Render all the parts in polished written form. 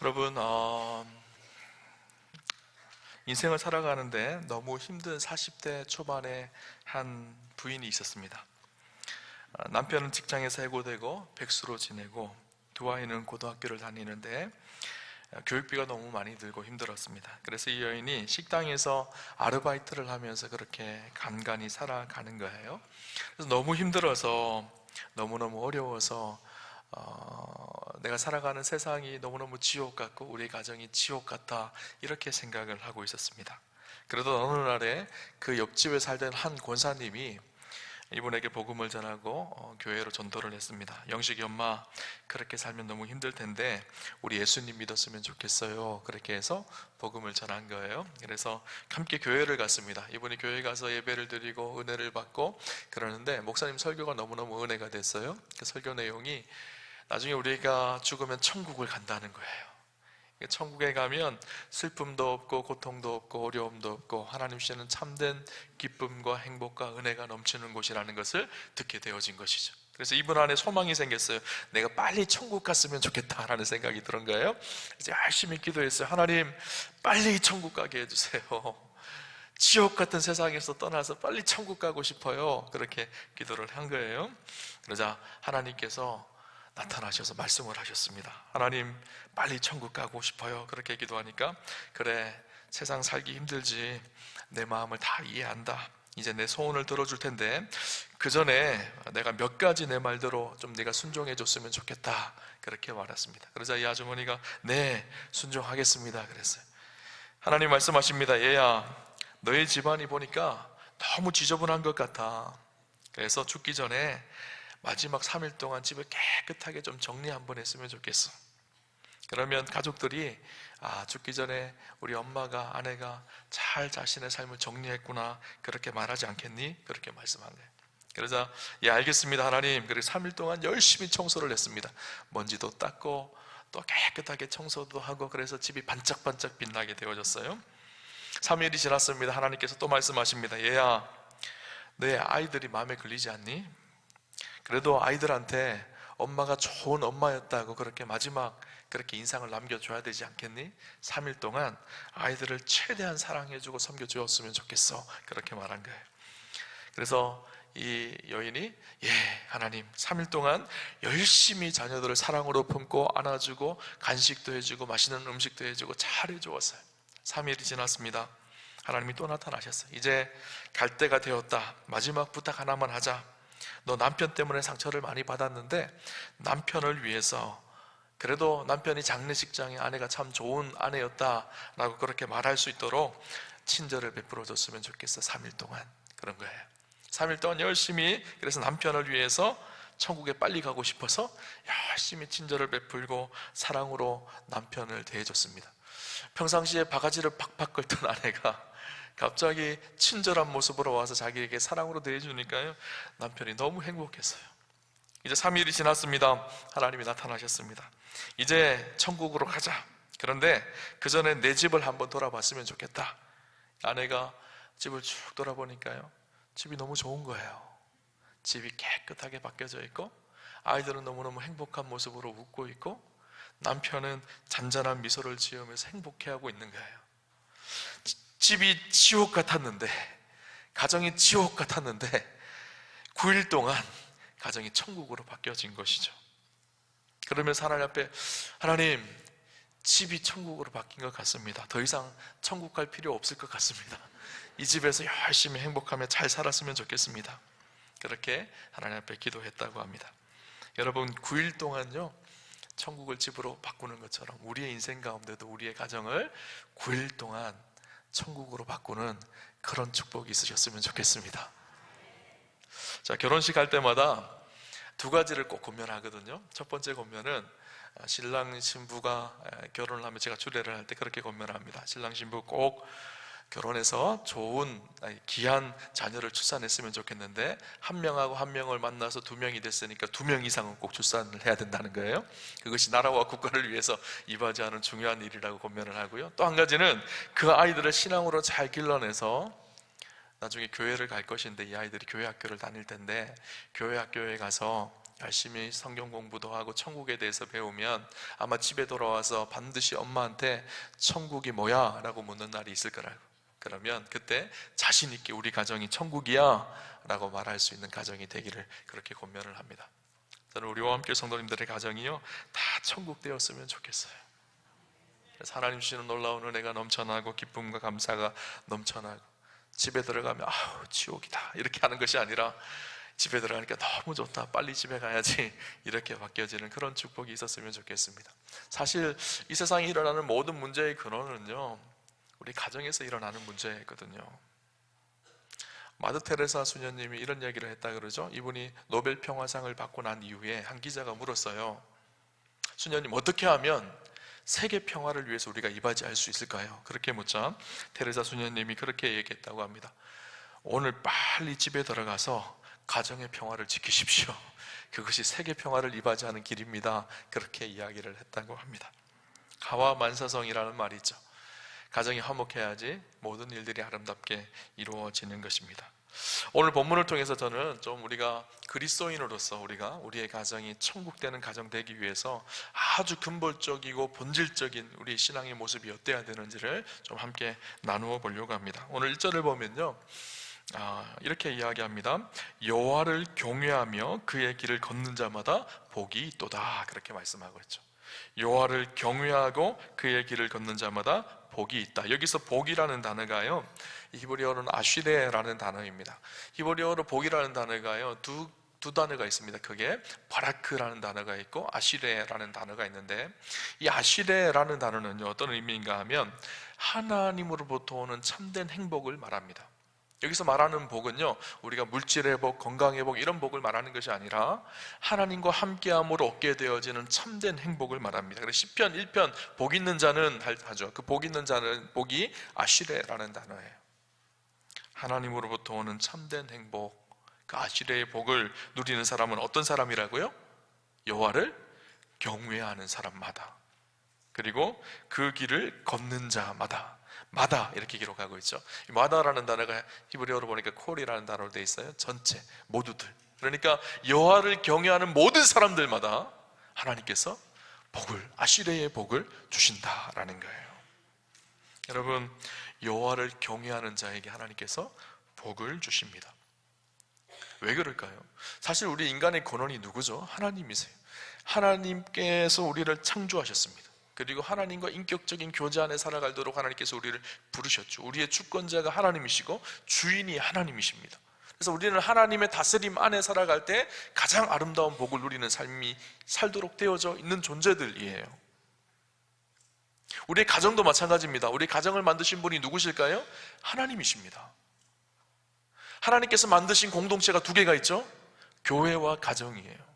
여러분, 인생을 살아가는데 너무 힘든 40대 초반에 한 부인이 있었습니다. 남편은 직장에서 해고되고 백수로 지내고 두 아이는 고등학교를 다니는데 교육비가 너무 많이 들고 힘들었습니다. 그래서 이 여인이 식당에서 아르바이트를 하면서 그렇게 간간히 살아가는 거예요. 그래서 너무 힘들어서, 너무너무 어려워서 내가 살아가는 세상이 너무너무 지옥 같고 우리 가정이 지옥 같다, 이렇게 생각을 하고 있었습니다. 그러던 어느 날에 그 옆집에 살던 한 권사님이 이분에게 복음을 전하고 교회로 전도를 했습니다. 영식이 엄마, 그렇게 살면 너무 힘들 텐데 우리 예수님 믿었으면 좋겠어요. 그렇게 해서 복음을 전한 거예요. 그래서 함께 교회를 갔습니다. 이분이 교회 가서 예배를 드리고 은혜를 받고 그러는데 목사님 설교가 너무너무 은혜가 됐어요. 그 설교 내용이 나중에 우리가 죽으면 천국을 간다는 거예요. 천국에 가면 슬픔도 없고 고통도 없고 어려움도 없고 하나님 씨는 참된 기쁨과 행복과 은혜가 넘치는 곳이라는 것을 듣게 되어진 것이죠. 그래서 이분 안에 소망이 생겼어요. 내가 빨리 천국 갔으면 좋겠다라는 생각이 들은 거예요. 그래서 열심히 기도했어요. 하나님, 빨리 천국 가게 해주세요. 지옥 같은 세상에서 떠나서 빨리 천국 가고 싶어요. 그렇게 기도를 한 거예요. 그러자 하나님께서 나타나셔서 말씀을 하셨습니다. 하나님, 빨리 천국 가고 싶어요. 그렇게 기도하니까, 그래, 세상 살기 힘들지, 내 마음을 다 이해한다. 이제 내 소원을 들어줄 텐데 그 전에 내가 몇 가지 내 말대로 좀 네가 순종해 줬으면 좋겠다. 그렇게 말했습니다. 그러자 이 아주머니가 네, 순종하겠습니다 그랬어요. 하나님 말씀하십니다. 얘야, 너희 집안이 보니까 너무 지저분한 것 같아. 그래서 죽기 전에 마지막 3일 동안 집을 깨끗하게 좀 정리 한번 했으면 좋겠어. 그러면 가족들이 죽기 전에 우리 엄마가, 아내가 잘 자신의 삶을 정리했구나, 그렇게 말하지 않겠니? 그렇게 말씀한 거예요. 그러자 예, 알겠습니다 하나님. 그래서 3일 동안 열심히 청소를 했습니다. 먼지도 닦고 또 깨끗하게 청소도 하고, 그래서 집이 반짝반짝 빛나게 되어졌어요. 3일이 지났습니다. 하나님께서 또 말씀하십니다. 얘야, 내 아이들이 마음에 걸리지 않니? 그래도 아이들한테 엄마가 좋은 엄마였다고 그렇게 마지막 그렇게 인상을 남겨줘야 되지 않겠니? 3일 동안 아이들을 최대한 사랑해주고 섬겨주었으면 좋겠어. 그렇게 말한 거예요. 그래서 이 여인이 예, 하나님, 3일 동안 열심히 자녀들을 사랑으로 품고 안아주고 간식도 해주고 맛있는 음식도 해주고 잘 해주었어요. 3일이 지났습니다. 하나님이 또 나타나셨어요. 이제 갈 때가 되었다. 마지막 부탁 하나만 하자. 너 남편 때문에 상처를 많이 받았는데 남편을 위해서, 그래도 남편이 장례식장에 아내가 참 좋은 아내였다라고 그렇게 말할 수 있도록 친절을 베풀어 줬으면 좋겠어. 3일 동안. 그런 거예요. 3일 동안 열심히, 그래서 남편을 위해서 천국에 빨리 가고 싶어서 열심히 친절을 베풀고 사랑으로 남편을 대해줬습니다. 평상시에 바가지를 팍팍 긁던 아내가 갑자기 친절한 모습으로 와서 자기에게 사랑으로 대해주니까요, 남편이 너무 행복했어요. 이제 3일이 지났습니다. 하나님이 나타나셨습니다. 이제 천국으로 가자. 그런데 그 전에 내 집을 한번 돌아봤으면 좋겠다. 아내가 집을 쭉 돌아보니까요, 집이 너무 좋은 거예요. 집이 깨끗하게 바뀌어져 있고 아이들은 너무너무 행복한 모습으로 웃고 있고 남편은 잔잔한 미소를 지으면서 행복해하고 있는 거예요. 집이 지옥 같았는데, 가정이 지옥 같았는데 9일 동안 가정이 천국으로 바뀌어진 것이죠. 그러면서 하나님 앞에, 하나님, 집이 천국으로 바뀐 것 같습니다. 더 이상 천국 갈 필요 없을 것 같습니다. 이 집에서 열심히 행복하며 잘 살았으면 좋겠습니다. 그렇게 하나님 앞에 기도했다고 합니다. 여러분, 9일 동안요, 천국을 집으로 바꾸는 것처럼 우리의 인생 가운데도 우리의 가정을 9일 동안 천국으로 바꾸는 그런 축복이 있으셨으면 좋겠습니다. 자, 결혼식 할 때마다 두 가지를 꼭 권면하거든요. 첫 번째 권면은 신랑 신부가 결혼을 하면, 제가 주례를 할 때 그렇게 권면합니다. 신랑 신부 꼭 결혼해서 좋은 귀한 자녀를 출산했으면 좋겠는데, 한 명하고 한 명을 만나서 2명이 됐으니까 2명 이상은 꼭 출산을 해야 된다는 거예요. 그것이 나라와 국가를 위해서 이바지하는 중요한 일이라고 권면을 하고요. 또 한 가지는 그 아이들을 신앙으로 잘 길러내서 나중에 교회를 갈 것인데, 이 아이들이 교회 학교를 다닐 텐데 교회 학교에 가서 열심히 성경 공부도 하고 천국에 대해서 배우면 아마 집에 돌아와서 반드시 엄마한테 천국이 뭐야? 라고 묻는 날이 있을 거라고. 그러면 그때 자신 있게 우리 가정이 천국이야 라고 말할 수 있는 가정이 되기를 그렇게 권면을 합니다. 저는 우리와 함께 성도님들의 가정이요 다 천국 되었으면 좋겠어요. 하나님 주시는 놀라운 은혜가 넘쳐나고 기쁨과 감사가 넘쳐나고 집에 들어가면 아우 지옥이다 이렇게 하는 것이 아니라 집에 들어가니까 너무 좋다, 빨리 집에 가야지, 이렇게 바뀌어지는 그런 축복이 있었으면 좋겠습니다. 사실 이 세상에 일어나는 모든 문제의 근원은요 우리 가정에서 일어나는 문제거든요. 마더 테레사 수녀님이 이런 얘기를 했다 그러죠. 이분이 노벨 평화상을 받고 난 이후에 한 기자가 물었어요. 수녀님, 어떻게 하면 세계 평화를 위해서 우리가 이바지할 수 있을까요? 그렇게 묻자 테레사 수녀님이 그렇게 얘기했다고 합니다. 오늘 빨리 집에 들어가서 가정의 평화를 지키십시오. 그것이 세계 평화를 이바지하는 길입니다. 그렇게 이야기를 했다고 합니다. 가와 만사성이라는 말이 있죠. 가정이 화목해야지 모든 일들이 아름답게 이루어지는 것입니다. 오늘 본문을 통해서 저는 좀 우리가 그리스도인으로서 우리의 가정이 천국되는 가정 되기 위해서 아주 근본적이고 본질적인 우리 신앙의 모습이 어때야 되는지를 좀 함께 나누어 보려고 합니다. 오늘 1절을 보면요 이렇게 이야기합니다. 여호와를 경외하며 그의 길을 걷는 자마다 복이 있도다, 그렇게 말씀하고 있죠. 여호와를 경외하고 그의 길을 걷는 자마다 복이 있다. 여기서 복이라는 단어가요 히브리어로는 아쉬레라는 단어입니다. 히브리어로 복이라는 단어가요 두 단어가 있습니다. 그게 바라크라는 단어가 있고 아쉬레라는 단어가 있는데, 이 아쉬레라는 단어는요 어떤 의미인가 하면 하나님으로부터 오는 참된 행복을 말합니다. 여기서 말하는 복은요 우리가 물질의 복, 건강의 복 이런 복을 말하는 것이 아니라 하나님과 함께함으로 얻게 되어지는 참된 행복을 말합니다. 그래서 시편 1편 복 있는 자는 하죠. 그 복 있는 자는 복이 아시레라는 단어예요. 하나님으로부터 오는 참된 행복, 그 아시레의 복을 누리는 사람은 어떤 사람이라고요? 여호와를 경외하는 사람마다, 그리고 그 길을 걷는 자마다. 마다 이렇게 기록하고 있죠. 마다라는 단어가 히브리어로 보니까 콜이라는 단어로 되어 있어요. 전체, 모두들. 그러니까 여호와를 경외하는 모든 사람들마다 하나님께서 복을, 아시레의 복을 주신다라는 거예요. 여러분, 여호와를 경외하는 자에게 하나님께서 복을 주십니다. 왜 그럴까요? 사실 우리 인간의 근원이 누구죠? 하나님이세요. 하나님께서 우리를 창조하셨습니다. 그리고 하나님과 인격적인 교제 안에 살아가도록 하나님께서 우리를 부르셨죠. 우리의 주권자가 하나님이시고 주인이 하나님이십니다. 그래서 우리는 하나님의 다스림 안에 살아갈 때 가장 아름다운 복을 누리는 삶이 살도록 되어져 있는 존재들이에요. 우리의 가정도 마찬가지입니다. 우리 가정을 만드신 분이 누구실까요? 하나님이십니다. 하나님께서 만드신 공동체가 두 개가 있죠. 교회와 가정이에요.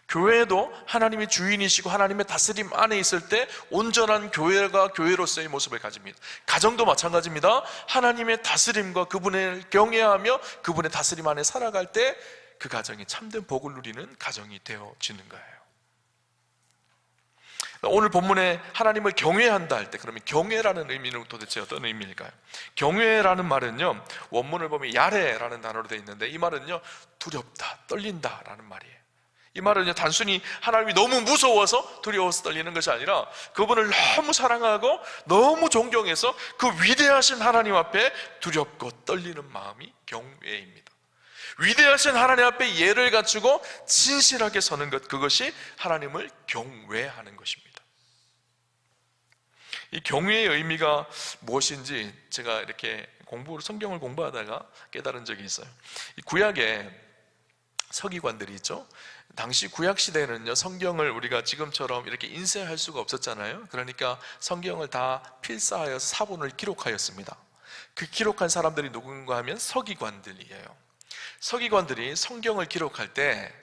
교회도 하나님이 주인이시고 하나님의 다스림 안에 있을 때 온전한 교회가 교회로서의 모습을 가집니다. 가정도 마찬가지입니다. 하나님의 다스림과 그분을 경외하며 그분의 다스림 안에 살아갈 때 그 가정이 참된 복을 누리는 가정이 되어지는 거예요. 오늘 본문에 하나님을 경외한다 할 때, 그러면 경외라는 의미는 도대체 어떤 의미일까요? 경외라는 말은요 원문을 보면 야레라는 단어로 되어 있는데, 이 말은요 두렵다, 떨린다라는 말이에요. 이 말은 단순히 하나님이 너무 무서워서 두려워서 떨리는 것이 아니라 그분을 너무 사랑하고 너무 존경해서 그 위대하신 하나님 앞에 두렵고 떨리는 마음이 경외입니다. 위대하신 하나님 앞에 예를 갖추고 진실하게 서는 것, 그것이 하나님을 경외하는 것입니다. 이 경외의 의미가 무엇인지 제가 이렇게 성경을 공부하다가 깨달은 적이 있어요. 이 구약에 서기관들이 있죠. 당시 구약 시대에는요 성경을 우리가 지금처럼 이렇게 인쇄할 수가 없었잖아요. 그러니까 성경을 다 필사하여서 사본을 기록하였습니다. 그 기록한 사람들이 누군가 하면 서기관들이에요. 서기관들이 성경을 기록할 때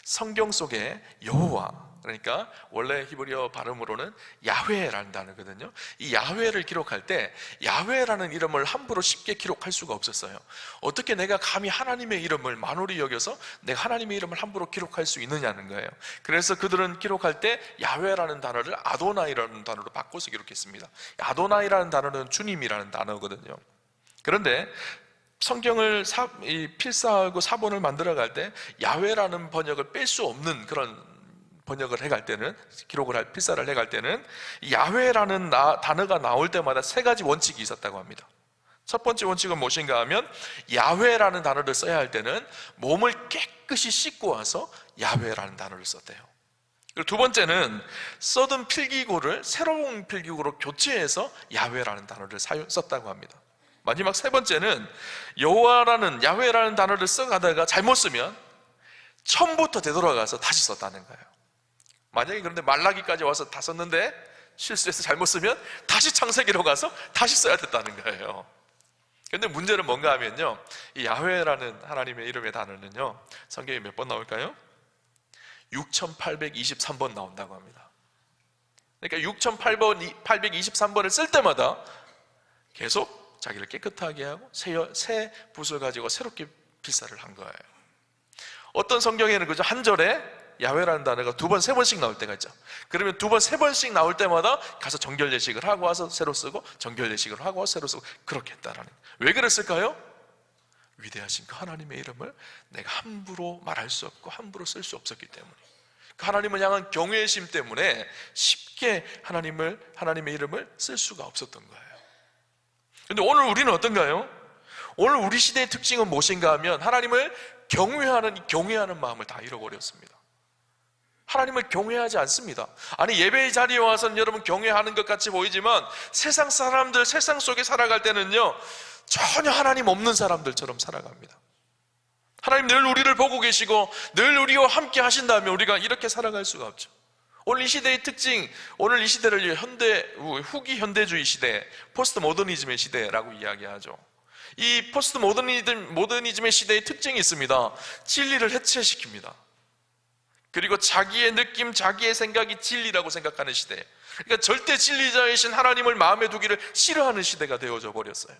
성경 속에 여호와, 그러니까 원래 히브리어 발음으로는 야훼라는 단어거든요. 이 야훼를 기록할 때 야훼라는 이름을 함부로 쉽게 기록할 수가 없었어요. 어떻게 내가 감히 하나님의 이름을 만홀히 여겨서 내가 하나님의 이름을 함부로 기록할 수 있느냐는 거예요. 그래서 그들은 기록할 때 야훼라는 단어를 아도나이라는 단어로 바꿔서 기록했습니다. 아도나이라는 단어는 주님이라는 단어거든요. 그런데 성경을 필사하고 사본을 만들어 갈 때 야훼라는 번역을 뺄 수 없는 그런 번역을 해갈 때는, 필사를 해갈 때는 야훼라는 단어가 나올 때마다 세 가지 원칙이 있었다고 합니다. 첫 번째 원칙은 무엇인가 하면 야훼라는 단어를 써야 할 때는 몸을 깨끗이 씻고 와서 야훼라는 단어를 썼대요. 그리고 두 번째는 써둔 필기구를 새로운 필기구로 교체해서 야훼라는 단어를 썼다고 합니다. 마지막 세 번째는 야훼라는 단어를 써가다가 잘못 쓰면 처음부터 되돌아가서 다시 썼다는 거예요. 만약에 그런데 말라기까지 와서 다 썼는데 실수해서 잘못 쓰면 다시 창세기로 가서 다시 써야 됐다는 거예요. 그런데 문제는 뭔가 하면요, 이 야훼라는 하나님의 이름의 단어는요, 성경에 몇 번 나올까요? 6823번 나온다고 합니다. 그러니까 6823번을 쓸 때마다 계속 자기를 깨끗하게 하고 새 붓을 가지고 새롭게 필사를 한 거예요. 어떤 성경에는 그저 한 절에 야훼라는 단어가 두 번, 세 번씩 나올 때가 있죠. 그러면 두 번, 세 번씩 나올 때마다 가서 정결 예식을 하고 와서 새로 쓰고, 정결 예식을 하고 와서 새로 쓰고, 그렇게 했다라는. 왜 그랬을까요? 위대하신 그 하나님의 이름을 내가 함부로 말할 수 없고 함부로 쓸 수 없었기 때문에, 그 하나님을 향한 경외심 때문에 쉽게 하나님의 이름을 쓸 수가 없었던 거예요. 그런데 오늘 우리는 어떤가요? 오늘 우리 시대의 특징은 무엇인가 하면 하나님을 경외하는 마음을 다 잃어버렸습니다. 하나님을 경외하지 않습니다. 아니, 예배의 자리에 와서는 여러분 경외하는 것 같이 보이지만 세상 사람들, 세상 속에 살아갈 때는요, 전혀 하나님 없는 사람들처럼 살아갑니다. 하나님 늘 우리를 보고 계시고 늘 우리와 함께 하신다면 우리가 이렇게 살아갈 수가 없죠. 오늘 이 시대의 특징, 오늘 이 시대를 후기 현대주의 시대, 포스트 모더니즘의 시대라고 이야기하죠. 이 포스트 모더니즘의 시대의 특징이 있습니다. 진리를 해체시킵니다. 그리고 자기의 느낌, 자기의 생각이 진리라고 생각하는 시대. 그러니까 절대 진리자이신 하나님을 마음에 두기를 싫어하는 시대가 되어져 버렸어요.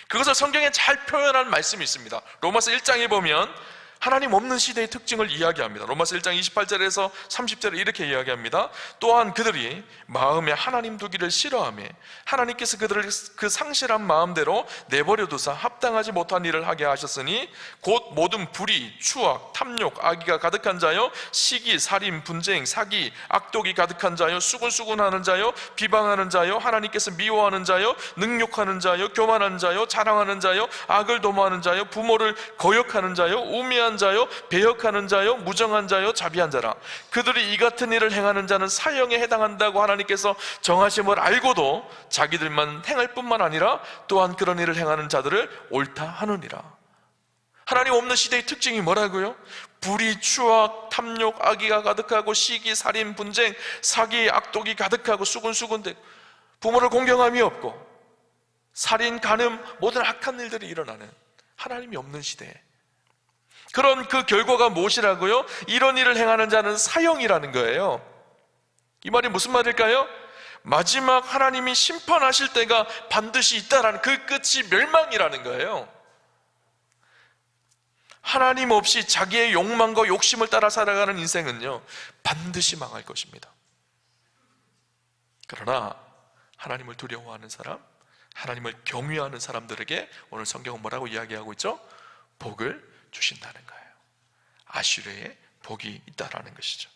그것을 성경에 잘 표현한 말씀이 있습니다. 로마서 1장에 보면 하나님 없는 시대의 특징을 이야기합니다. 로마서 1장 28절에서 30절에 이렇게 이야기합니다. 또한 그들이 마음에 하나님 두기를 싫어하며 하나님께서 그들을 그 상실한 마음대로 내버려 두사 합당하지 못한 일을 하게 하셨으니 곧 모든 불의, 추악, 탐욕, 악의가 가득한 자요, 시기, 살인, 분쟁, 사기, 악독이 가득한 자요, 수군수군하는 자요, 비방하는 자요, 하나님께서 미워하는 자요, 능욕하는 자요, 교만한 자요, 자랑하는 자요, 악을 도모하는 자요, 부모를 거역하는 자요, 우매한 자요, 배역하는 자요, 무정한 자요, 자비한 자라. 그들이 이 같은 일을 행하는 자는 사형에 해당한다고 하나님께서 정하심을 알고도 자기들만 행할 뿐만 아니라 또한 그런 일을 행하는 자들을 옳다 하느니라. 하나님 없는 시대의 특징이 뭐라고요? 불의, 추악, 탐욕, 악의가 가득하고 시기, 살인, 분쟁, 사기, 악독이 가득하고 수군수군되고 부모를 공경함이 없고 살인, 간음, 모든 악한 일들이 일어나는 하나님이 없는 시대에, 그런 그 결과가 무엇이라고요? 이런 일을 행하는 자는 사형이라는 거예요. 이 말이 무슨 말일까요? 마지막 하나님이 심판하실 때가 반드시 있다라는, 그 끝이 멸망이라는 거예요. 하나님 없이 자기의 욕망과 욕심을 따라 살아가는 인생은요, 반드시 망할 것입니다. 그러나 하나님을 두려워하는 사람, 하나님을 경외하는 사람들에게 오늘 성경은 뭐라고 이야기하고 있죠? 복을 주신다는 거예요. 아시르의 복이 있다라는 것이죠.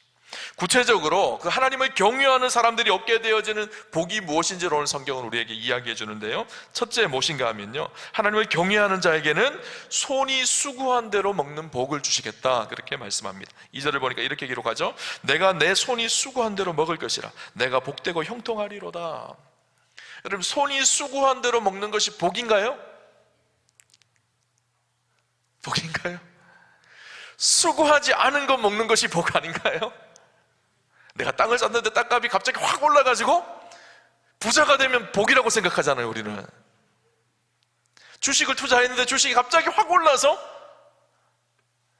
구체적으로 그 하나님을 경외하는 사람들이 얻게 되어지는 복이 무엇인지를 오늘 성경은 우리에게 이야기해 주는데요, 첫째 무엇인가 하면요, 하나님을 경외하는 자에게는 손이 수고한 대로 먹는 복을 주시겠다, 그렇게 말씀합니다. 2절을 보니까 이렇게 기록하죠. 내가 내 손이 수고한 대로 먹을 것이라 내가 복되고 형통하리로다. 여러분, 손이 수고한 대로 먹는 것이 복인가요? 복인가요? 수고하지 않은 것 먹는 것이 복 아닌가요? 내가 땅을 샀는데 땅값이 갑자기 확 올라가지고 부자가 되면 복이라고 생각하잖아요. 우리는 주식을 투자했는데 주식이 갑자기 확 올라서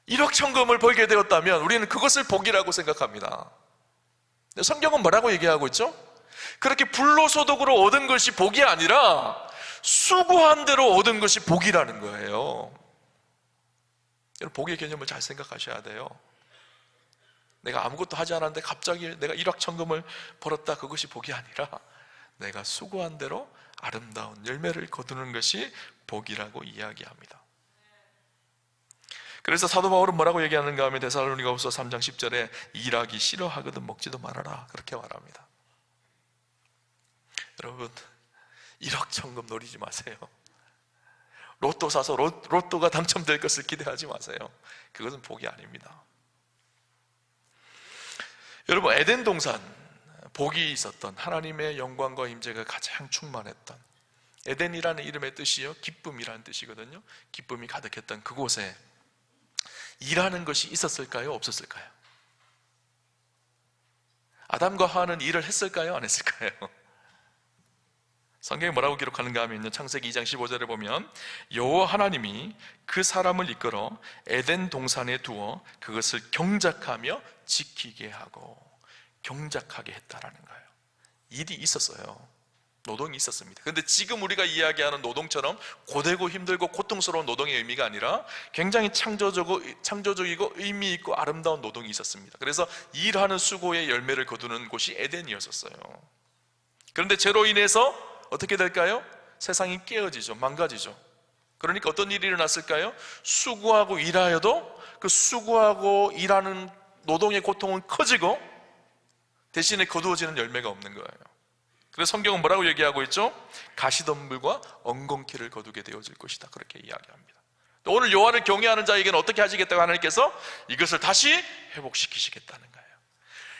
1억 천금을 벌게 되었다면 우리는 그것을 복이라고 생각합니다. 성경은 뭐라고 얘기하고 있죠? 그렇게 불로소득으로 얻은 것이 복이 아니라 수고한 대로 얻은 것이 복이라는 거예요. 여러분, 복의 개념을 잘 생각하셔야 돼요. 내가 아무것도 하지 않았는데 갑자기 내가 1억 천금을 벌었다, 그것이 복이 아니라 내가 수고한 대로 아름다운 열매를 거두는 것이 복이라고 이야기합니다. 그래서 사도 바울은 뭐라고 얘기하는가 하면 데살로니가후서 3장 10절에 일하기 싫어하거든 먹지도 말아라, 그렇게 말합니다. 여러분, 1억 천금 노리지 마세요. 로또 사서 로또가 당첨될 것을 기대하지 마세요. 그것은 복이 아닙니다. 여러분, 에덴 동산, 복이 있었던, 하나님의 영광과 임재가 가장 충만했던, 에덴이라는 이름의 뜻이요, 기쁨이라는 뜻이거든요. 기쁨이 가득했던 그곳에 일하는 것이 있었을까요? 없었을까요? 아담과 하와는 일을 했을까요? 안 했을까요? 성경에 뭐라고 기록하는가 하면요, 창세기 2장 15절에 보면 여호와 하나님이 그 사람을 이끌어 에덴 동산에 두어 그것을 경작하며 지키게 하고, 경작하게 했다라는 거예요. 일이 있었어요. 노동이 있었습니다. 그런데 지금 우리가 이야기하는 노동처럼 고되고 힘들고 고통스러운 노동의 의미가 아니라 굉장히 창조적이고 의미 있고 아름다운 노동이 있었습니다. 그래서 일하는 수고의 열매를 거두는 곳이 에덴이었었어요. 그런데 죄로 인해서 어떻게 될까요? 세상이 깨어지죠. 망가지죠. 그러니까 어떤 일이 일어났을까요? 수고하고 일하여도 그 수고하고 일하는 노동의 고통은 커지고 대신에 거두어지는 열매가 없는 거예요. 그래서 성경은 뭐라고 얘기하고 있죠? 가시덤불과 엉겅퀴를 거두게 되어질 것이다, 그렇게 이야기합니다. 오늘 여호와를 경외하는 자에게는 어떻게 하시겠다고 하나님께서 이것을 다시 회복시키시겠다는 거예요.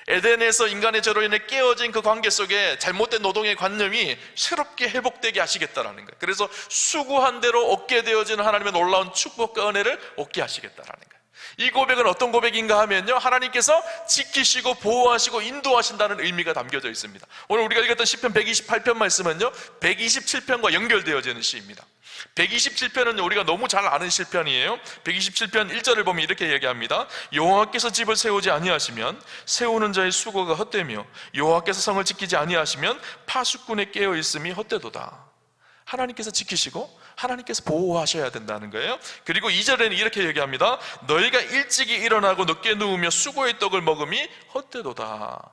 에덴에서 인간의 죄로 인해 깨어진 그 관계 속에 잘못된 노동의 관념이 새롭게 회복되게 하시겠다는 거예요. 그래서 수고한 대로 얻게 되어지는 하나님의 놀라운 축복과 은혜를 얻게 하시겠다는 거예요. 이 고백은 어떤 고백인가 하면요, 하나님께서 지키시고 보호하시고 인도하신다는 의미가 담겨져 있습니다. 오늘 우리가 읽었던 시편 128편 말씀은요, 127편과 연결되어지는 시입니다. 127편은 우리가 너무 잘 아는 시편이에요. 127편 1절을 보면 이렇게 얘기합니다. 여호와께서 집을 세우지 아니하시면 세우는 자의 수고가 헛되며 여호와께서 성을 지키지 아니하시면 파수꾼의 깨어 있음이 헛되도다. 하나님께서 지키시고 하나님께서 보호하셔야 된다는 거예요. 그리고 2절에는 이렇게 얘기합니다. 너희가 일찍이 일어나고 늦게 누우며 수고의 떡을 먹음이 헛되도다.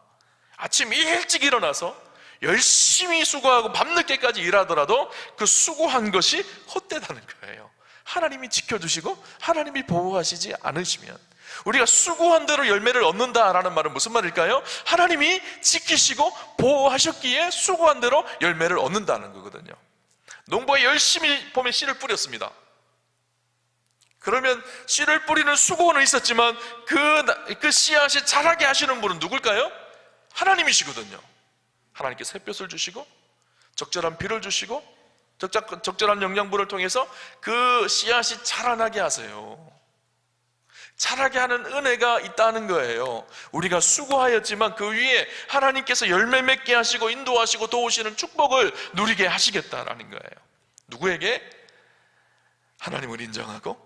아침 일찍 일어나서 열심히 수고하고 밤늦게까지 일하더라도 그 수고한 것이 헛되다는 거예요. 하나님이 지켜주시고 하나님이 보호하시지 않으시면, 우리가 수고한 대로 열매를 얻는다라는 말은 무슨 말일까요? 하나님이 지키시고 보호하셨기에 수고한 대로 열매를 얻는다는 거거든요. 농부가 열심히 보면 씨를 뿌렸습니다. 그러면 씨를 뿌리는 수고는 있었지만 그 씨앗이 자라게 하시는 분은 누굴까요? 하나님이시거든요. 하나님께서 햇볕을 주시고 적절한 비를 주시고 적절한 영양분을 통해서 그 씨앗이 자라나게 하세요. 자라게 하는 은혜가 있다는 거예요. 우리가 수고하였지만 그 위에 하나님께서 열매 맺게 하시고 인도하시고 도우시는 축복을 누리게 하시겠다라는 거예요. 누구에게? 하나님을 인정하고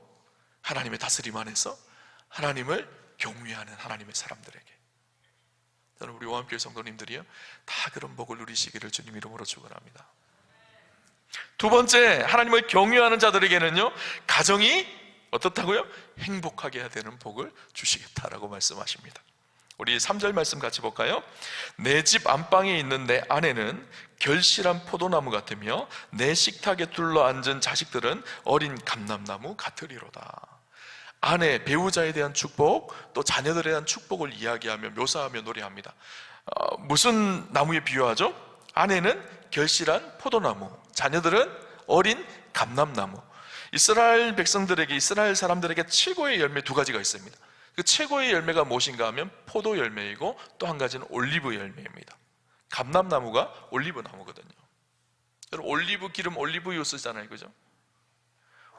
하나님의 다스림 안에서 하나님을 경외하는 하나님의 사람들에게. 저는 우리 오한교회 성도님들이요, 다 그런 복을 누리시기를 주님 이름으로 축원합니다. 두 번째, 하나님을 경외하는 자들에게는요, 가정이 어떻다고요? 행복하게 해야 되는 복을 주시겠다라고 말씀하십니다. 우리 3절 말씀 같이 볼까요? 내 집 안방에 있는 내 아내는 결실한 포도나무 같으며 내 식탁에 둘러앉은 자식들은 어린 감람나무 같으리로다. 아내, 배우자에 대한 축복, 또 자녀들에 대한 축복을 이야기하며 묘사하며 노래합니다. 무슨 나무에 비유하죠? 아내는 결실한 포도나무, 자녀들은 어린 감람나무. 이스라엘 백성들에게, 이스라엘 사람들에게 최고의 열매 두 가지가 있습니다. 그 최고의 열매가 무엇인가 하면 포도 열매이고 또 한 가지는 올리브 열매입니다. 감람나무가 올리브 나무거든요. 여러분, 올리브 기름, 올리브유 쓰잖아요, 그죠?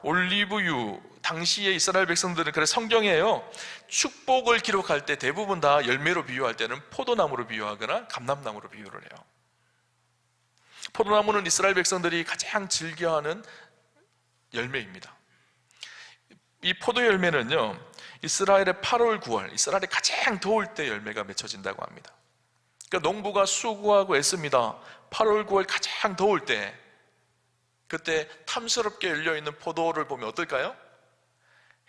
올리브유, 당시에 이스라엘 백성들은, 그래 성경에요, 축복을 기록할 때 대부분 다 열매로 비유할 때는 포도나무로 비유하거나 감람나무로 비유를 해요. 포도나무는 이스라엘 백성들이 가장 즐겨하는 열매입니다. 이 포도 열매는요, 이스라엘의 8월, 9월, 이스라엘이 가장 더울 때 열매가 맺혀진다고 합니다. 그러니까 농부가 수고하고 애씁니다. 8월, 9월 가장 더울 때, 그때 탐스럽게 열려있는 포도를 보면 어떨까요?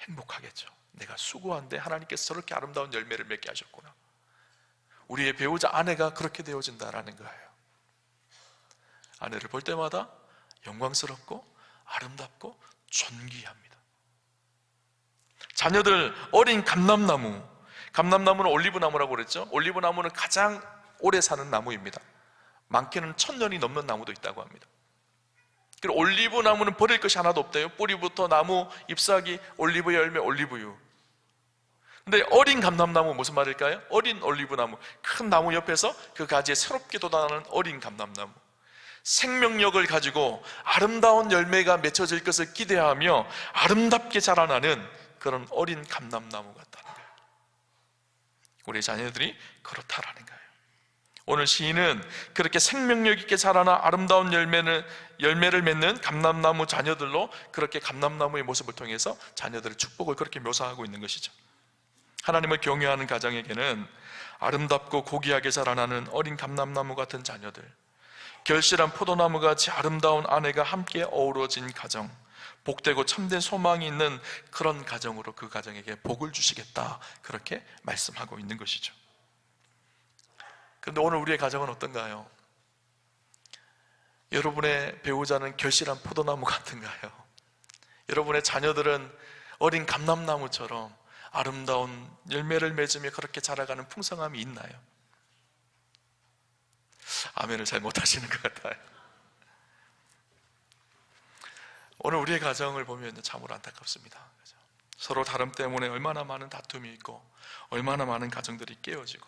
행복하겠죠. 내가 수고한데 하나님께서 저렇게 아름다운 열매를 맺게 하셨구나. 우리의 배우자 아내가 그렇게 되어진다라는 거예요. 아내를 볼 때마다 영광스럽고 아름답고 존귀합니다. 자녀들 어린 감람나무, 감람나무는 올리브나무라고 그랬죠. 올리브나무는 가장 오래 사는 나무입니다. 많게는 1000년이 넘는 나무도 있다고 합니다. 그리고 올리브나무는 버릴 것이 하나도 없대요. 뿌리부터 나무, 잎사귀, 올리브 열매, 올리브유. 근데 어린 감람나무 무슨 말일까요? 어린 올리브나무, 큰 나무 옆에서 그 가지에 새롭게 돋아나는 어린 감람나무. 생명력을 가지고 아름다운 열매가 맺혀질 것을 기대하며 아름답게 자라나는 그런 어린 감람나무 같다는 거예요. 우리 자녀들이 그렇다라는 거예요. 오늘 시인은 그렇게 생명력 있게 자라나 아름다운 열매를 맺는 감람나무 자녀들로 그렇게 감람나무의 모습을 통해서 자녀들의 축복을 그렇게 묘사하고 있는 것이죠. 하나님을 경외하는 가정에게는 아름답고 고귀하게 자라나는 어린 감람나무 같은 자녀들, 결실한 포도나무같이 아름다운 아내가 함께 어우러진 가정, 복되고 참된 소망이 있는 그런 가정으로 그 가정에게 복을 주시겠다, 그렇게 말씀하고 있는 것이죠. 그런데 오늘 우리의 가정은 어떤가요? 여러분의 배우자는 결실한 포도나무 같은가요? 여러분의 자녀들은 어린 감람나무처럼 아름다운 열매를 맺으며 그렇게 자라가는 풍성함이 있나요? 아멘을 잘 못하시는 것 같아요. 오늘 우리의 가정을 보면 참으로 안타깝습니다. 서로 다름 때문에 얼마나 많은 다툼이 있고 얼마나 많은 가정들이 깨어지고,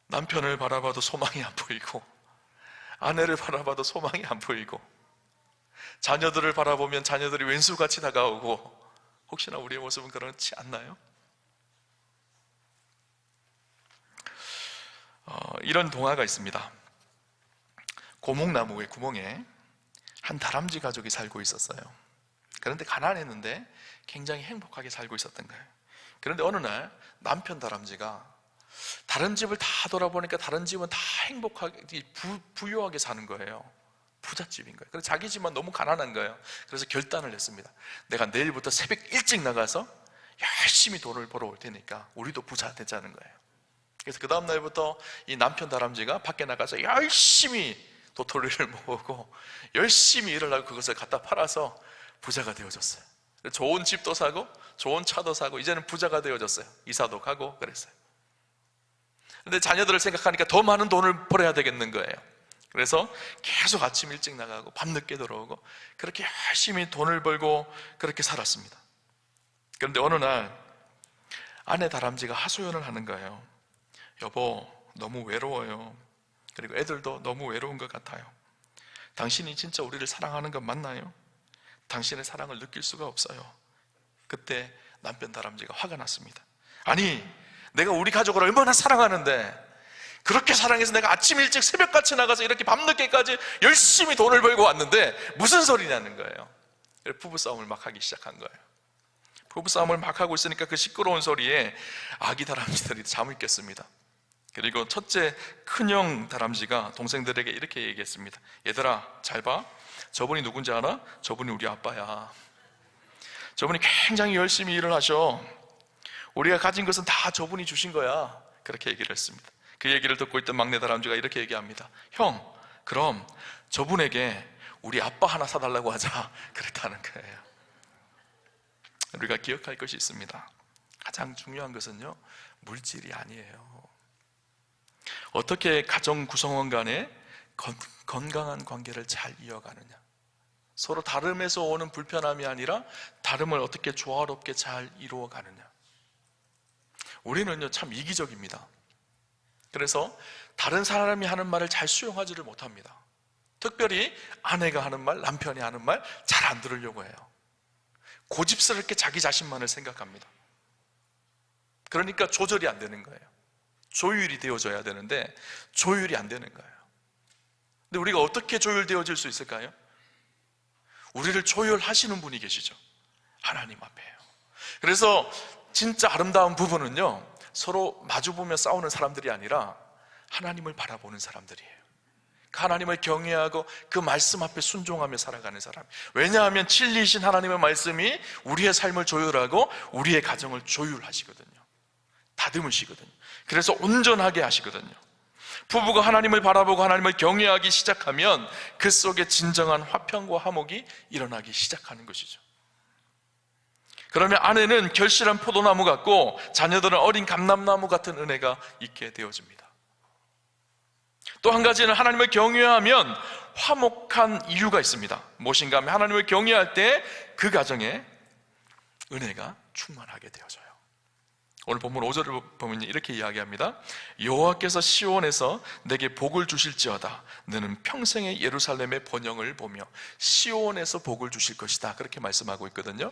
남편을 바라봐도 소망이 안 보이고 아내를 바라봐도 소망이 안 보이고, 자녀들을 바라보면 자녀들이 왼수같이 다가오고, 혹시나 우리의 모습은 그렇지 않나요? 이런 동화가 있습니다. 고목나무의 구멍에 한 다람쥐 가족이 살고 있었어요. 그런데 가난했는데 굉장히 행복하게 살고 있었던 거예요. 그런데 어느 날 남편 다람쥐가 다른 집을 다 돌아보니까 다른 집은 다 행복하게 부유하게 사는 거예요. 부잣집인 거예요. 그래서 자기 집만 너무 가난한 거예요. 그래서 결단을 했습니다. 내가 내일부터 새벽 일찍 나가서 열심히 돈을 벌어올 테니까 우리도 부자 되자는 거예요. 그래서 그 다음 날부터 이 남편 다람쥐가 밖에 나가서 열심히 도토리를 모으고 열심히 일을 하고 그것을 갖다 팔아서 부자가 되어졌어요. 좋은 집도 사고 좋은 차도 사고 이제는 부자가 되어졌어요. 이사도 가고 그랬어요. 그런데 자녀들을 생각하니까 더 많은 돈을 벌어야 되겠는 거예요. 그래서 계속 아침 일찍 나가고 밤늦게 들어오고 그렇게 열심히 돈을 벌고 그렇게 살았습니다. 그런데 어느 날 아내 다람쥐가 하소연을 하는 거예요. 여보, 너무 외로워요. 그리고 애들도 너무 외로운 것 같아요. 당신이 진짜 우리를 사랑하는 건 맞나요? 당신의 사랑을 느낄 수가 없어요. 그때 남편 다람쥐가 화가 났습니다. 아니, 내가 우리 가족을 얼마나 사랑하는데 그렇게 사랑해서 내가 아침 일찍 새벽같이 나가서 이렇게 밤늦게까지 열심히 돈을 벌고 왔는데 무슨 소리냐는 거예요. 부부싸움을 막 하기 시작한 거예요. 부부싸움을 막 하고 있으니까 그 시끄러운 소리에 아기 다람쥐들이 잠을 깼습니다. 그리고 첫째 큰형 다람쥐가 동생들에게 이렇게 얘기했습니다. 얘들아, 잘 봐. 저분이 누군지 알아? 저분이 우리 아빠야. 저분이 굉장히 열심히 일을 하셔. 우리가 가진 것은 다 저분이 주신 거야. 그렇게 얘기를 했습니다. 그 얘기를 듣고 있던 막내 다람쥐가 이렇게 얘기합니다. 형, 그럼 저분에게 우리 아빠 하나 사달라고 하자. 그랬다는 거예요. 우리가 기억할 것이 있습니다. 가장 중요한 것은요, 물질이 아니에요. 어떻게 가정 구성원 간에 건강한 관계를 잘 이어가느냐, 서로 다름에서 오는 불편함이 아니라 다름을 어떻게 조화롭게 잘 이루어가느냐. 우리는요 참 이기적입니다. 그래서 다른 사람이 하는 말을 잘 수용하지를 못합니다. 특별히 아내가 하는 말, 남편이 하는 말 잘 안 들으려고 해요. 고집스럽게 자기 자신만을 생각합니다. 그러니까 조절이 안 되는 거예요. 조율이 되어져야 되는데 조율이 안 되는 거예요. 근데 우리가 어떻게 조율되어질 수 있을까요? 우리를 조율하시는 분이 계시죠. 하나님 앞에요. 그래서 진짜 아름다운 부부는요, 서로 마주보며 싸우는 사람들이 아니라 하나님을 바라보는 사람들이에요. 하나님을 경외하고 그 말씀 앞에 순종하며 살아가는 사람. 왜냐하면 진리이신 하나님의 말씀이 우리의 삶을 조율하고 우리의 가정을 조율하시거든요. 다듬으시거든요. 그래서 온전하게 하시거든요. 부부가 하나님을 바라보고 하나님을 경외하기 시작하면 그 속에 진정한 화평과 화목이 일어나기 시작하는 것이죠. 그러면 아내는 결실한 포도나무 같고 자녀들은 어린 감람나무 같은 은혜가 있게 되어집니다. 또 한 가지는 하나님을 경외하면 화목한 이유가 있습니다. 무엇인가 하면 하나님을 경외할 때 그 가정에 은혜가 충만하게 되어져요. 오늘 본문 5절을 보면 이렇게 이야기합니다. 여호와께서 시온에서 내게 복을 주실지어다. 너는 평생의 예루살렘의 번영을 보며 시온에서 복을 주실 것이다. 그렇게 말씀하고 있거든요.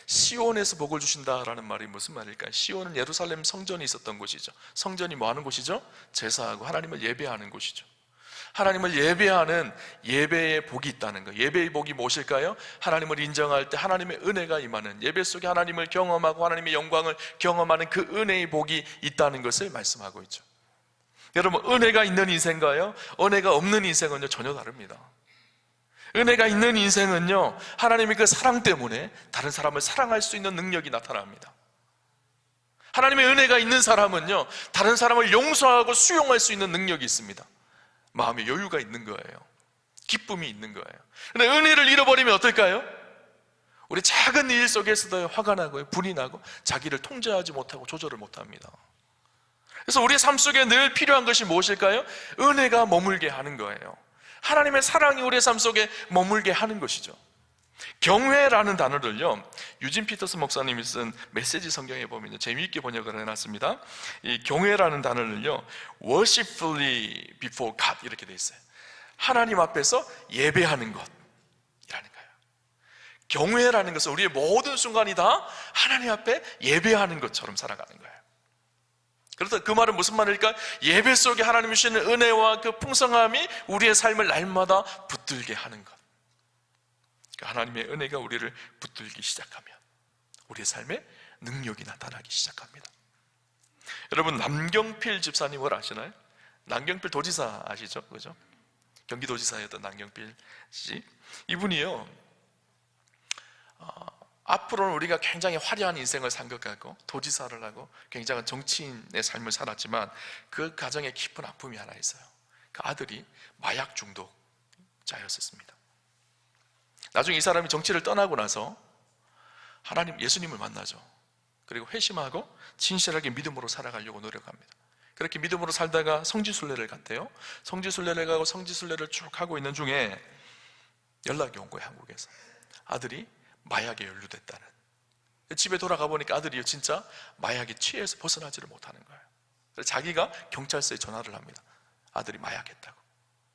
시온에서 복을 주신다라는 말이 무슨 말일까요? 시온은 예루살렘 성전이 있었던 곳이죠. 성전이 뭐 하는 곳이죠? 제사하고 하나님을 예배하는 곳이죠. 하나님을 예배하는 예배의 복이 있다는 거예요. 예배의 복이 무엇일까요? 하나님을 인정할 때 하나님의 은혜가 임하는, 예배 속에 하나님을 경험하고 하나님의 영광을 경험하는 그 은혜의 복이 있다는 것을 말씀하고 있죠. 여러분, 은혜가 있는 인생과요, 은혜가 없는 인생은요 전혀 다릅니다. 은혜가 있는 인생은요, 하나님의 그 사랑 때문에 다른 사람을 사랑할 수 있는 능력이 나타납니다. 하나님의 은혜가 있는 사람은요, 다른 사람을 용서하고 수용할 수 있는 능력이 있습니다. 마음에 여유가 있는 거예요. 기쁨이 있는 거예요. 그런데 은혜를 잃어버리면 어떨까요? 우리 작은 일 속에서도 화가 나고 분이 나고 자기를 통제하지 못하고 조절을 못합니다. 그래서 우리의 삶 속에 늘 필요한 것이 무엇일까요? 은혜가 머물게 하는 거예요. 하나님의 사랑이 우리의 삶 속에 머물게 하는 것이죠. 경외라는 단어를요, 유진 피터스 목사님이 쓴 메시지 성경에 보면 재미있게 번역을 해놨습니다. 이 경외라는 단어를요, worshipfully before God 이렇게 돼 있어요. 하나님 앞에서 예배하는 것이라는 거예요. 경외라는 것은 우리의 모든 순간이 다 하나님 앞에 예배하는 것처럼 살아가는 거예요. 그래서 그 말은 무슨 말일까? 예배 속에 하나님이 주시는 은혜와 그 풍성함이 우리의 삶을 날마다 붙들게 하는 것. 하나님의 은혜가 우리를 붙들기 시작하면 우리의 삶에 능력이 나타나기 시작합니다. 여러분, 남경필 집사님을 아시나요? 남경필 도지사 아시죠? 그죠? 경기도지사였던 남경필 씨. 이분이요, 앞으로는 우리가 굉장히 화려한 인생을 산 것 같고 도지사를 하고 굉장한 정치인의 삶을 살았지만 그 가정에 깊은 아픔이 하나 있어요. 그 아들이 마약 중독자였었습니다. 나중에 이 사람이 정치를 떠나고 나서 하나님, 예수님을 만나죠. 그리고 회심하고 진실하게 믿음으로 살아가려고 노력합니다. 그렇게 믿음으로 살다가 성지순례를 갔대요. 성지순례를 가고 성지순례를 쭉 하고 있는 중에 연락이 온 거예요. 한국에서 아들이 마약에 연루됐다는. 집에 돌아가 보니까 아들이 진짜 마약에 취해서 벗어나지를 못하는 거예요. 그래서 자기가 경찰서에 전화를 합니다. 아들이 마약했다고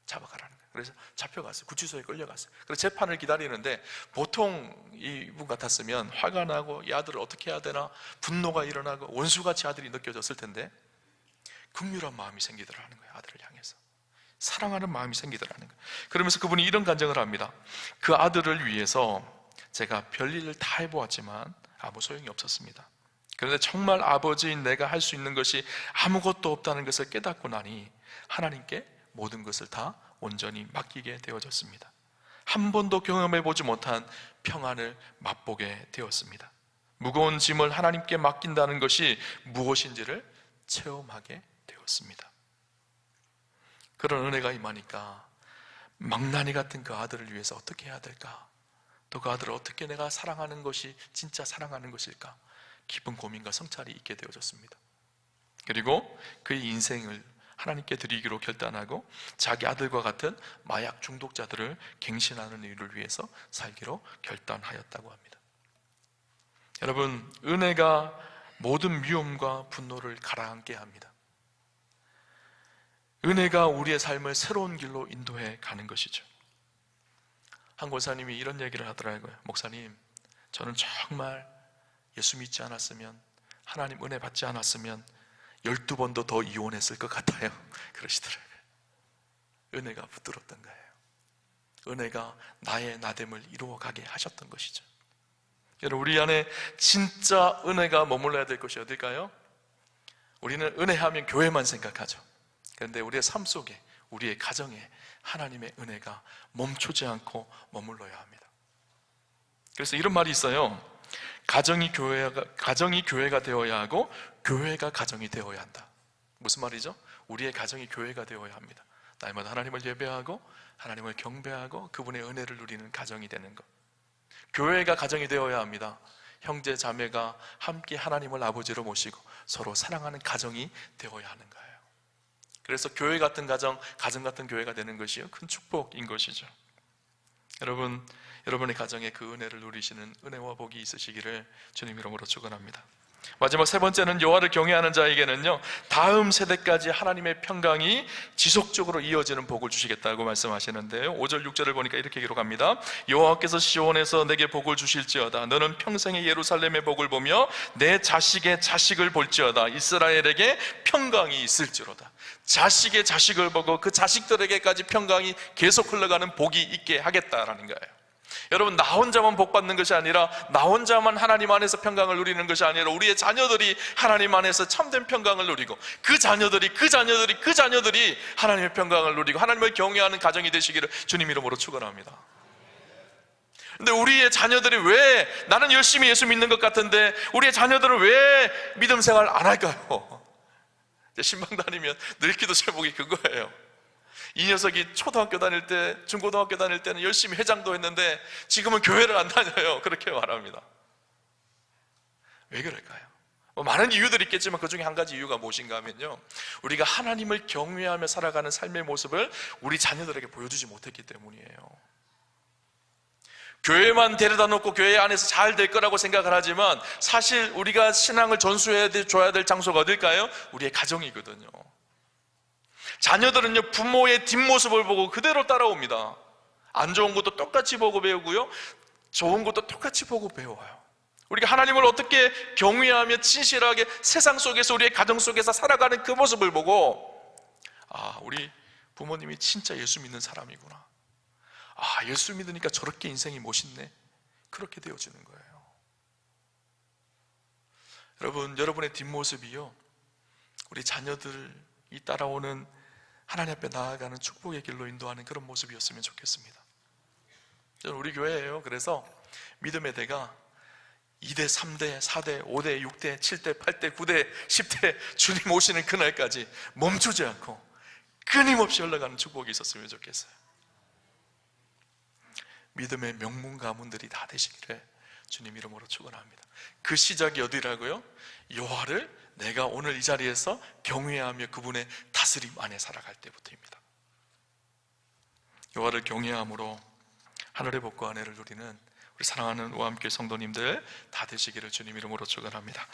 잡아가라는 거예요. 그래서 잡혀갔어요. 구치소에 끌려갔어요. 그래서 재판을 기다리는데 보통 이분 같았으면 화가 나고 이 아들을 어떻게 해야 되나 분노가 일어나고 원수같이 아들이 느껴졌을 텐데 긍휼한 마음이 생기더라는 거예요. 아들을 향해서 사랑하는 마음이 생기더라는 거예요. 그러면서 그분이 이런 간증을 합니다. 그 아들을 위해서 제가 별일을 다 해보았지만 아무 소용이 없었습니다. 그런데 정말 아버지인 내가 할 수 있는 것이 아무것도 없다는 것을 깨닫고 나니 하나님께 모든 것을 다 온전히 맡기게 되어졌습니다. 한 번도 경험해보지 못한 평안을 맛보게 되었습니다. 무거운 짐을 하나님께 맡긴다는 것이 무엇인지를 체험하게 되었습니다. 그런 은혜가 임하니까 망나니 같은 그 아들을 위해서 어떻게 해야 될까? 또 그 아들을 어떻게 내가 사랑하는 것이 진짜 사랑하는 것일까? 깊은 고민과 성찰이 있게 되어졌습니다. 그리고 그의 인생을 하나님께 드리기로 결단하고 자기 아들과 같은 마약 중독자들을 갱신하는 일을 위해서 살기로 결단하였다고 합니다. 여러분, 은혜가 모든 미움과 분노를 가라앉게 합니다. 은혜가 우리의 삶을 새로운 길로 인도해 가는 것이죠. 한 권사님이 이런 얘기를 하더라고요. 목사님, 저는 정말 예수 믿지 않았으면, 하나님 은혜 받지 않았으면 12번도 더 이혼했을 것 같아요. 그러시더라고요. 은혜가 붙들었던 거예요. 은혜가 나의 나됨을 이루어가게 하셨던 것이죠. 여러분, 우리 안에 진짜 은혜가 머물러야 될 것이 어딜까요? 우리는 은혜하면 교회만 생각하죠. 그런데 우리의 삶 속에, 우리의 가정에 하나님의 은혜가 멈추지 않고 머물러야 합니다. 그래서 이런 말이 있어요. 가정이 교회가 되어야 하고 교회가 가정이 되어야 한다. 무슨 말이죠? 우리의 가정이 교회가 되어야 합니다. 날마다 하나님을 예배하고 하나님을 경배하고 그분의 은혜를 누리는 가정이 되는 것. 교회가 가정이 되어야 합니다. 형제 자매가 함께 하나님을 아버지로 모시고 서로 사랑하는 가정이 되어야 하는 거예요. 그래서 교회 같은 가정 같은 교회가 되는 것이 큰 축복인 것이죠. 여러분의 가정에 그 은혜를 누리시는 은혜와 복이 있으시기를 주님 이름으로 축원합니다. 마지막 세 번째는 여호와를 경외하는 자에게는요, 다음 세대까지 하나님의 평강이 지속적으로 이어지는 복을 주시겠다고 말씀하시는데요, 5절 6절을 보니까 이렇게 기록합니다. 여호와께서 시온에서 내게 복을 주실지어다. 너는 평생의 예루살렘의 복을 보며 내 자식의 자식을 볼지어다. 이스라엘에게 평강이 있을지로다. 자식의 자식을 보고 그 자식들에게까지 평강이 계속 흘러가는 복이 있게 하겠다라는 거예요. 여러분, 나 혼자만 복 받는 것이 아니라, 나 혼자만 하나님 안에서 평강을 누리는 것이 아니라 우리의 자녀들이 하나님 안에서 참된 평강을 누리고 그 자녀들이 하나님의 평강을 누리고 하나님을 경외하는 가정이 되시기를 주님 이름으로 축원합니다. 근데 우리의 자녀들이 왜, 나는 열심히 예수 믿는 것 같은데 우리의 자녀들은 왜 믿음 생활 안 할까요? 신방 다니면 늘 기도 제목이 그거예요. 이 녀석이 초등학교 다닐 때, 중고등학교 다닐 때는 열심히 회장도 했는데 지금은 교회를 안 다녀요. 그렇게 말합니다. 왜 그럴까요? 많은 이유들이 있겠지만 그 중에 한 가지 이유가 무엇인가 하면요, 우리가 하나님을 경외하며 살아가는 삶의 모습을 우리 자녀들에게 보여주지 못했기 때문이에요. 교회만 데려다 놓고 교회 안에서 잘 될 거라고 생각을 하지만 사실 우리가 신앙을 전수해줘야 될 장소가 어딜까요? 우리의 가정이거든요. 자녀들은요, 부모의 뒷모습을 보고 그대로 따라옵니다. 안 좋은 것도 똑같이 보고 배우고요, 좋은 것도 똑같이 보고 배워요. 우리가 하나님을 어떻게 경외하며 진실하게 세상 속에서, 우리의 가정 속에서 살아가는 그 모습을 보고, 아, 우리 부모님이 진짜 예수 믿는 사람이구나, 아, 예수 믿으니까 저렇게 인생이 멋있네, 그렇게 되어지는 거예요. 여러분의 뒷모습이요, 우리 자녀들이 따라오는 하나님 앞에 나아가는 축복의 길로 인도하는 그런 모습이었으면 좋겠습니다. 저는 우리 교회예요. 그래서 믿음의 대가 2대, 3대, 4대, 5대, 6대, 7대, 8대, 9대, 10대 주님 오시는 그날까지 멈추지 않고 끊임없이 흘러가는 축복이 있었으면 좋겠어요. 믿음의 명문 가문들이 다 되시기를 주님 이름으로 축원합니다. 그 시작이 어디라고요? 여호와를 내가 오늘 이 자리에서 경외하며 그분의 다스림 안에 살아갈 때부터입니다. 여호와를 경외함으로 하늘의 복과 은혜를 누리는 우리 사랑하는 오함교회 성도님들 다 되시기를 주님 이름으로 축원합니다.